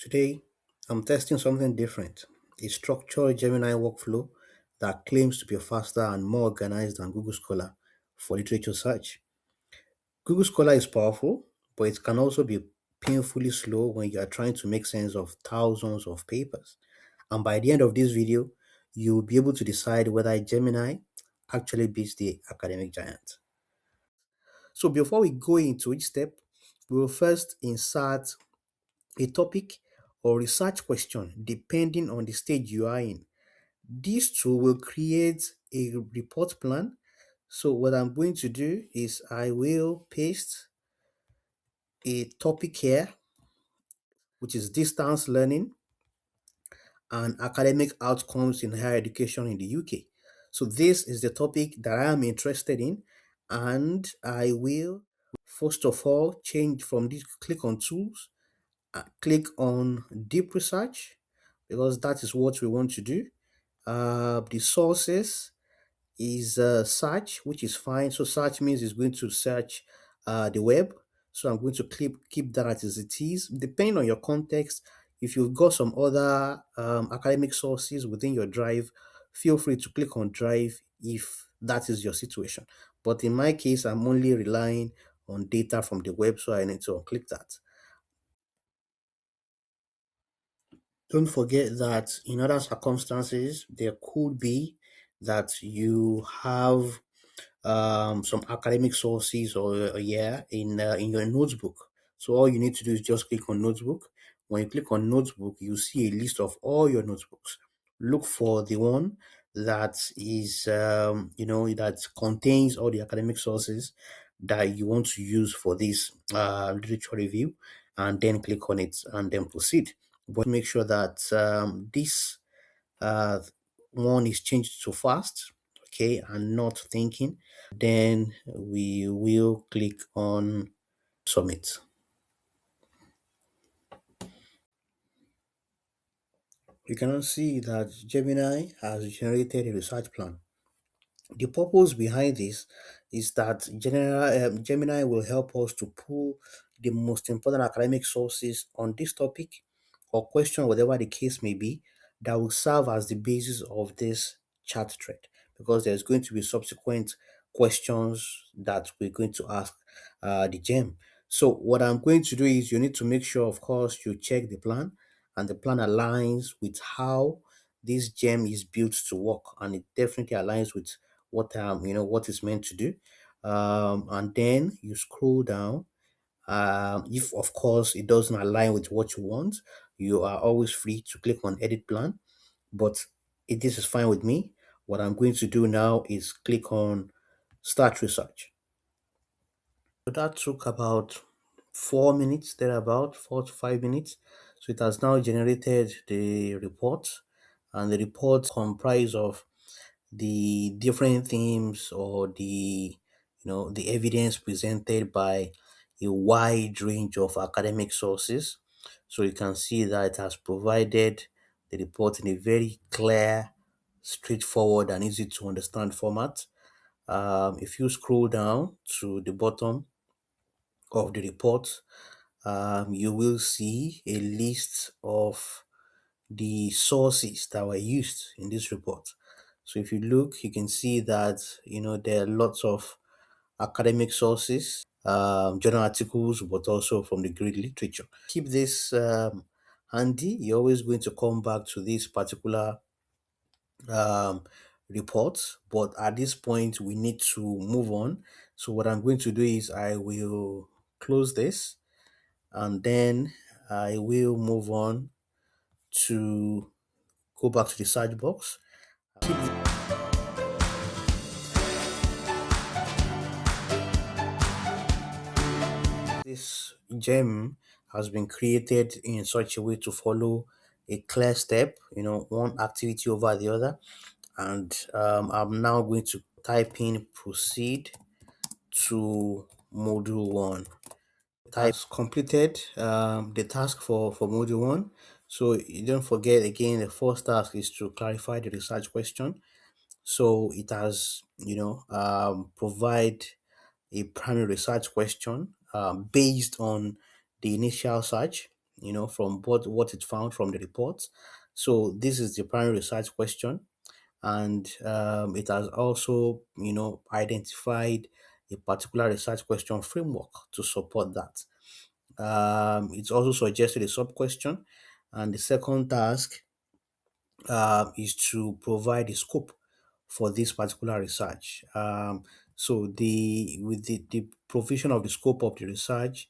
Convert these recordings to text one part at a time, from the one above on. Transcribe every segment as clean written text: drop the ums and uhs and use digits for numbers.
Today, I'm testing something different, a structured Gemini workflow that claims to be faster and more organized than Google Scholar for literature search. Google Scholar is powerful, but it can also be painfully slow when you are trying to make sense of thousands of papers. And by the end of this video, you'll be able to decide whether Gemini actually beats the academic giant. So before we go into each step, we will first insert a topic or research question depending on the stage you are in. This tool will create a report plan. So what I'm going to do is I will paste a topic here, which is distance learning and academic outcomes in higher education in the UK. So this is the topic that I am interested in, and I will first of all change from this, click on tools, click on deep research because that is what we want to do. The sources is search, which is fine. So search means it's going to search the web. So I'm going to keep that as it is. Depending on your context, if you've got some other academic sources within your drive, feel free to click on drive if that is your situation. But in my case, I'm only relying on data from the web, so I need to unclick that. Don't forget that in other circumstances, there could be that you have some academic sources or yeah in your notebook. So all you need to do is just click on notebook. When you click on notebook, you see a list of all your notebooks. Look for the one that is that contains all the academic sources that you want to use for this literature review, and then click on it and then proceed. But make sure that this uh, one is changed to fast, okay, and not thinking. Then we will click on submit. You can now see that Gemini has generated a research plan. The purpose behind this is that Gemini will help us to pull the most important academic sources on this topic or question, whatever the case may be, that will serve as the basis of this chat thread, because there's going to be subsequent questions that we're going to ask the gem. So what I'm going to do is you need to make sure, of course, you check the plan and the plan aligns with how this gem is built to work, and it definitely aligns with what it's meant to do. And then you scroll down. If of course it doesn't align with what you want, you are always free to click on edit plan. But if this is fine with me, what I'm going to do now is click on start research. So that took about 4 minutes, thereabout 4 to 5 minutes. So it has now generated the report, and the report comprised of the different themes or the evidence presented by a wide range of academic sources. So you can see that it has provided the report in a very clear, straightforward, and easy to understand format. If you scroll down to the bottom of the report, you will see a list of the sources that were used in this report. So if you look, you can see that there are lots of academic sources, journal articles, but also from the Greek literature. Keep this handy. You're always going to come back to this particular um, report, but at this point we need to move on. So what I'm going to do is I will close this, and then I will move on to go back to the search box. Keep this gem has been created in such a way to follow a clear step, one activity over the other. And I'm now going to type in proceed to module one. Type completed the task for module one. So you don't forget, again, the first task is to clarify the research question. So it has, provide a primary research question based on the initial search. from what it found from the report. So this is the primary research question, and it has also identified a particular research question framework to support that. It's also suggested a sub question, and the second task is to provide a scope for this particular research. So the provision of the scope of the research,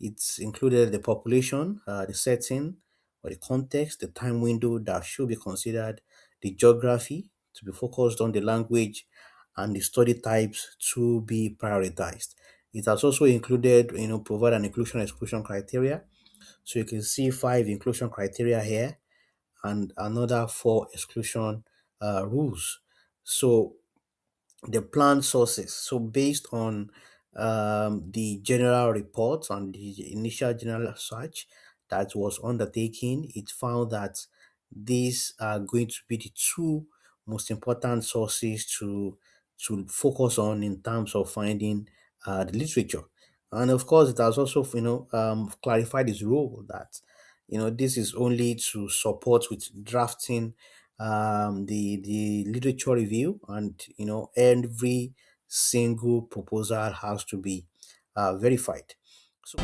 it's included the population, the setting or the context, the time window that should be considered, the geography to be focused on, the language, and the study types to be prioritized. It has also included, provide an inclusion exclusion criteria. So you can see five inclusion criteria here and another four exclusion rules. So the planned sources. So based on the general report and the initial general search that was undertaken, it found that these are going to be the two most important sources to focus on in terms of finding the literature. And of course, it has also clarified its role that this is only to support with drafting the literature review, and every single proposal has to be verified. So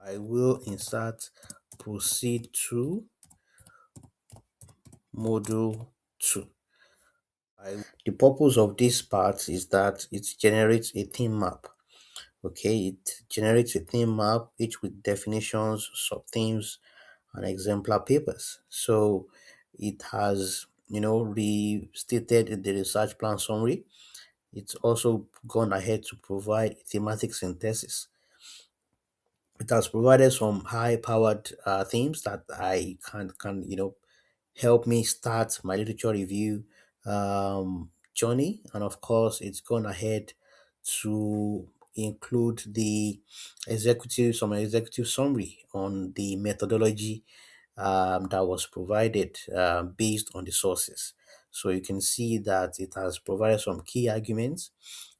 I will insert proceed to module 2. The purpose of this part is that it generates a theme map. Okay, it generates a theme map, each with definitions, sub-themes, and exemplar papers. So it has, restated the research plan summary. It's also gone ahead to provide a thematic synthesis. It has provided some high-powered themes that I can help me start my literature review journey. And of course, it's gone ahead to include some executive summary on the methodology that was provided based on the sources. So you can see that it has provided some key arguments,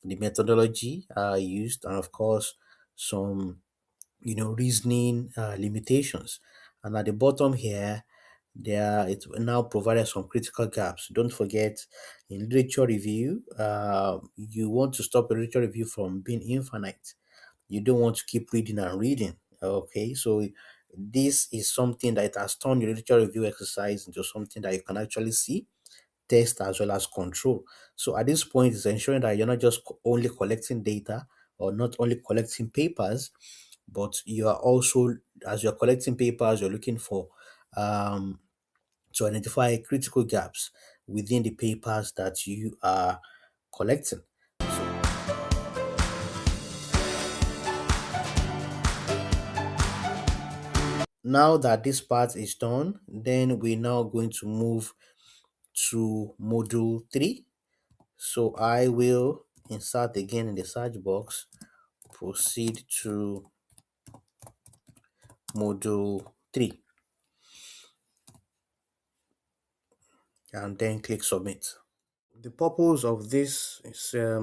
the methodology used, and of course some reasoning limitations. And at the bottom here, there it now provided some critical gaps. Don't forget, in literature review, you want to stop a literature review from being infinite. You don't want to keep reading and reading. Okay, so this is something that has turned your literature review exercise into something that you can actually see, test, as well as control. So at this point, it's ensuring that you're not just only collecting data or not only collecting papers, but you are also, as you're collecting papers, you're looking for um, to identify critical gaps within the papers that you are collecting. So now that this part is done, then we're now going to move to module 3. So I will insert again in the search box, proceed to module 3, and then click submit. The purpose of this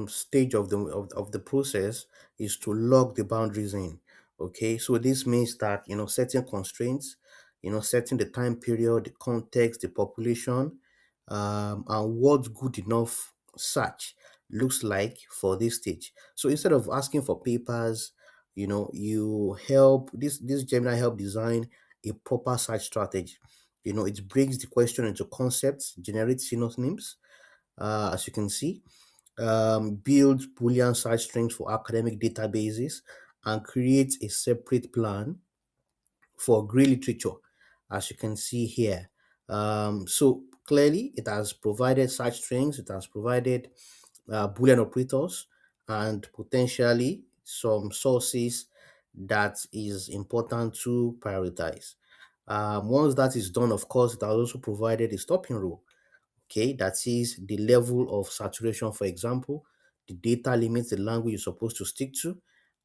stage of the process is to log the boundaries in. Okay, so this means that setting constraints, setting the time period, the context, the population, and what good enough search looks like for this stage. So instead of asking for papers, you help this Gemini help design a proper search strategy. It breaks the question into concepts, generates synonyms, as you can see, build Boolean search strings for academic databases, and create a separate plan for grey literature, as you can see here. So clearly, it has provided search strings, it has provided Boolean operators, and potentially some sources that is important to prioritize. Once that is done, of course, it has also provided a stopping rule. Okay, that is the level of saturation, for example, the data limits, the language you're supposed to stick to,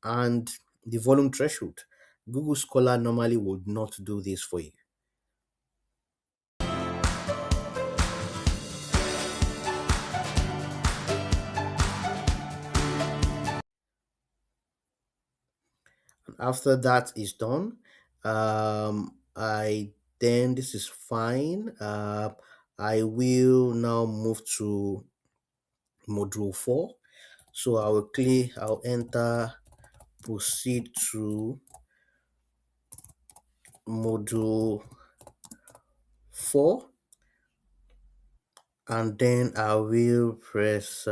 and the volume threshold. Google Scholar normally would not do this for you. after that is done, I then this is fine. I will now move to module 4. So I'll enter proceed to module 4, and then I will press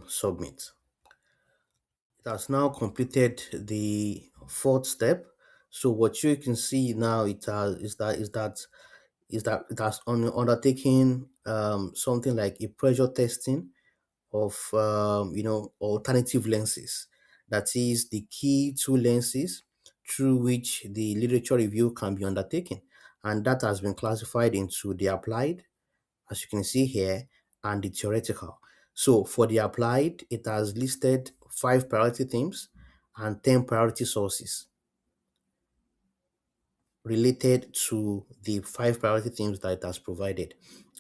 submit. It has now completed the fourth step. So what you can see now it has is that it has undertaken something like a pressure testing of alternative lenses. That is the key two lenses through which the literature review can be undertaken, and that has been classified into the applied, as you can see here, and the theoretical. So for the applied, it has listed 5 priority themes and 10 priority sources related to the 5 priority themes that it has provided.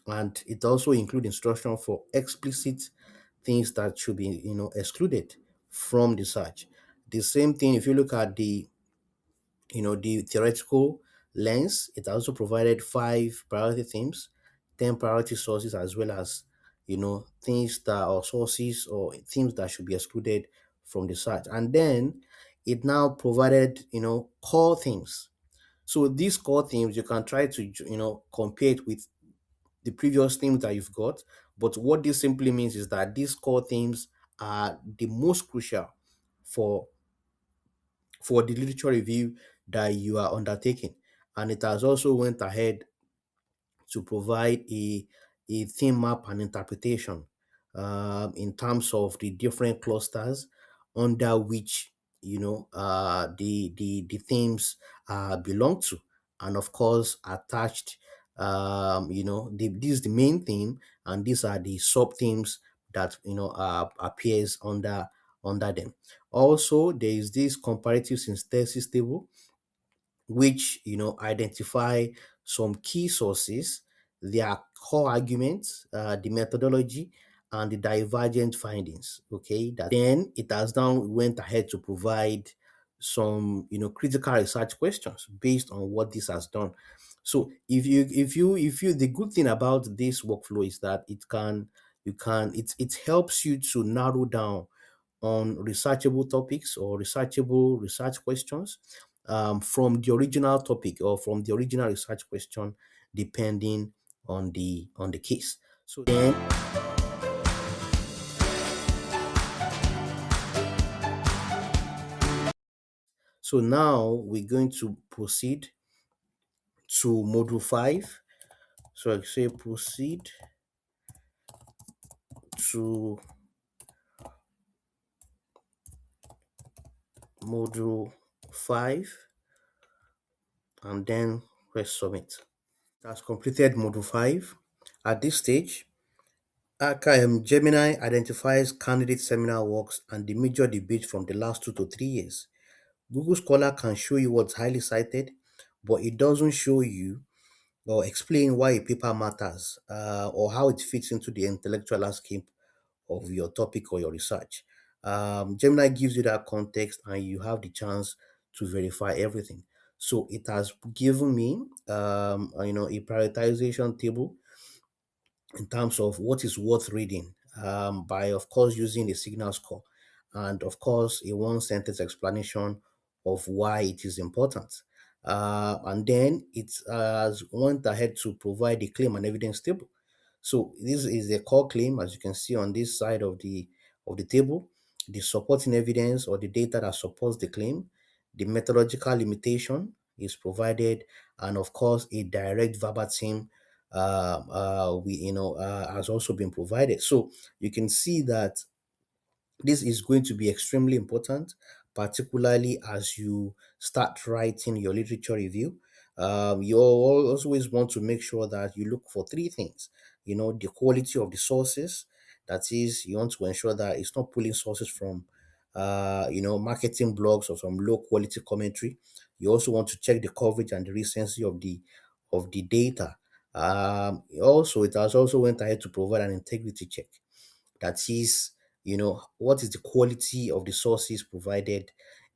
And it also includes instruction for explicit things that should be excluded from the search. The same thing if you look at the theoretical lens, it also provided 5 priority themes, 10 priority sources, as well as things that are sources or themes that should be excluded from the search. And then it now provided core themes. So these core themes, you can try to compare it with the previous themes that you've got. But what this simply means is that these core themes are the most crucial for the literature review that you are undertaking. And it has also went ahead to provide a theme map and interpretation in terms of the different clusters under which the themes belong to, and of course attached this is the main theme, and these are the sub themes that appears under them. Also, there is this comparative synthesis table which identify some key sources, their core arguments, the methodology, and the divergent findings. Okay, that then it has now went ahead to provide some critical research questions based on what this has done. So if you the good thing about this workflow is that it helps you to narrow down on researchable topics or researchable research questions from the original topic or from the original research question, depending on the case. So now we're going to proceed to module 5. So I say proceed to module 5, and then press submit. That's completed module 5. At this stage, Gemini identifies candidate seminal works and the major debate from the last 2 to 3 years. Google Scholar can show you what's highly cited, but it doesn't show you or explain why a paper matters or how it fits into the intellectual landscape of your topic or your research. Gemini gives you that context, and you have the chance to verify everything. So it has given me, a prioritization table in terms of what is worth reading by, of course, using the signal score, and of course a one sentence explanation of why it is important. And then it has went ahead to provide the claim and evidence table. So this is the core claim, as you can see on this side of the table, the supporting evidence or the data that supports the claim, the methodological limitation is provided, and of course a direct verbatim has also been provided. So you can see that this is going to be extremely important, particularly as you start writing your literature review. You always want to make sure that you look for 3 things. The quality of the sources. That is, you want to ensure that it's not pulling sources from, marketing blogs or from low quality commentary. You also want to check the coverage and the recency of the data. Also, it has also went ahead to provide an integrity check. That is, what is the quality of the sources provided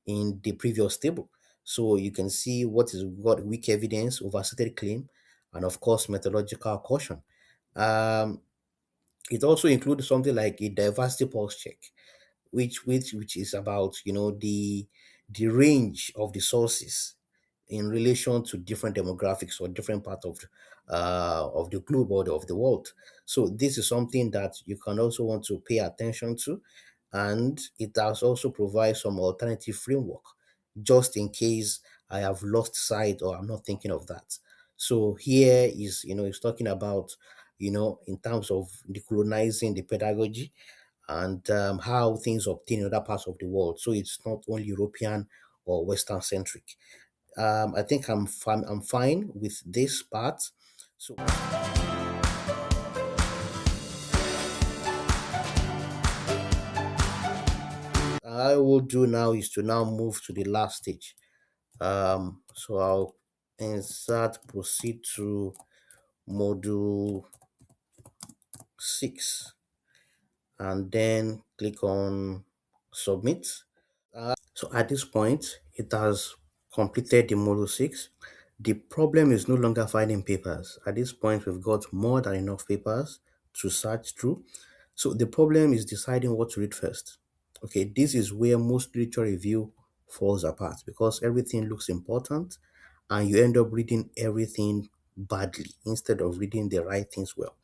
in the previous table. So you can see what is got weak evidence, overstated claim, and of course methodological caution. Um, it also includes something like a diversity pulse check, which is about the range of the sources in relation to different demographics or different part of the globe or of the world. So this is something that you can also want to pay attention to, and it does also provide some alternative framework just in case I have lost sight or I'm not thinking of that. So here is it's talking about in terms of decolonizing the pedagogy and how things obtain in other parts of the world. So it's not only European or Western centric. I think I'm fine with this part. So I will do now is to now move to the last stage. So I'll insert proceed to module 6 and then click on submit. So at this point, it has completed the module 6. The problem is no longer finding papers. At this point, we've got more than enough papers to search through. So the problem is deciding what to read first. Okay, this is where most literature review falls apart because everything looks important and you end up reading everything badly instead of reading the right things well.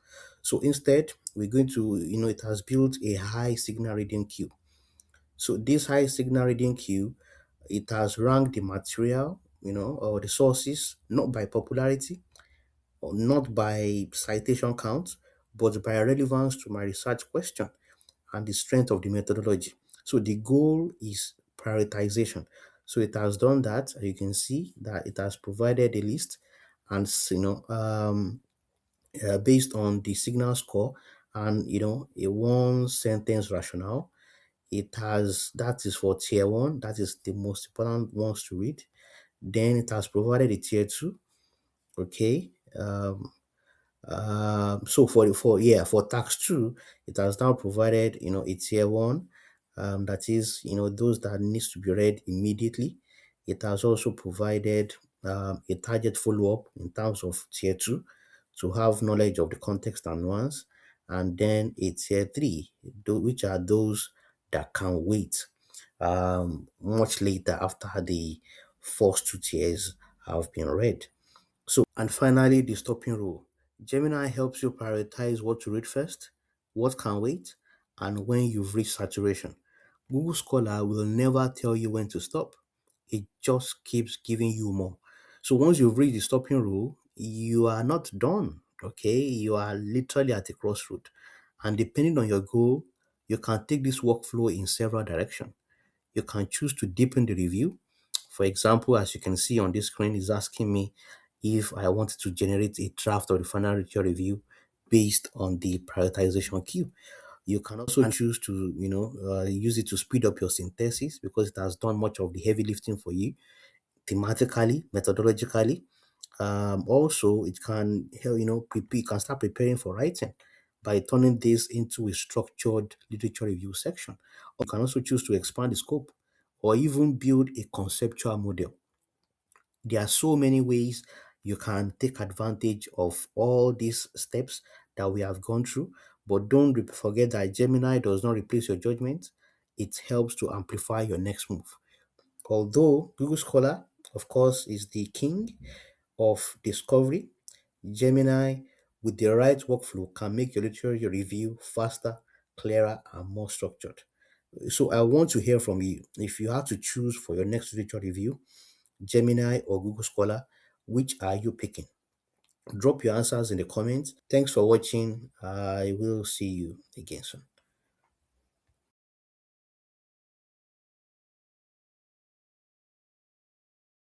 So instead, we're going to, it has built a high signal reading queue. So this high signal reading queue, it has ranked the material, or the sources, not by popularity or not by citation count, but by relevance to my research question and the strength of the methodology. So the goal is prioritization. So it has done that. You can see that it has provided a list and based on the signal score and a one sentence rationale. It has that is for tier one, that is the most important ones to read. Then it has provided a tier two. Okay. So for tax two, it has now provided a tier one, that is those that needs to be read immediately. It has also provided a target follow up in terms of tier two to have knowledge of the context and nuance, and then a tier three, which are those that can wait much later after the first two tiers have been read. And finally, the stopping rule. Gemini helps you prioritize what to read first, what can wait, and when you've reached saturation. Google Scholar will never tell you when to stop. It just keeps giving you more. So once you've reached the stopping rule, you are not done. Okay, you are literally at a crossroad. And depending on your goal, you can take this workflow in several directions. You can choose to deepen the review. For example, as you can see on this screen, is asking me if I wanted to generate a draft of the final literature review based on the prioritization queue. You can also choose to, use it to speed up your synthesis because it has done much of the heavy lifting for you thematically, methodologically. Also, it can help, you can start preparing for writing by turning this into a structured literature review section. Or you can also choose to expand the scope or even build a conceptual model. There are so many ways you can take advantage of all these steps that we have gone through, but don't forget that Gemini does not replace your judgment. It helps to amplify your next move. Although Google Scholar, of course, is the king of discovery, Gemini, with the right workflow, can make your literary review faster, clearer, and more structured. So I want to hear from you. If you had to choose for your next literature review, Gemini or Google Scholar, which are you picking? Drop your answers in the comments. Thanks for watching. I will see you again soon.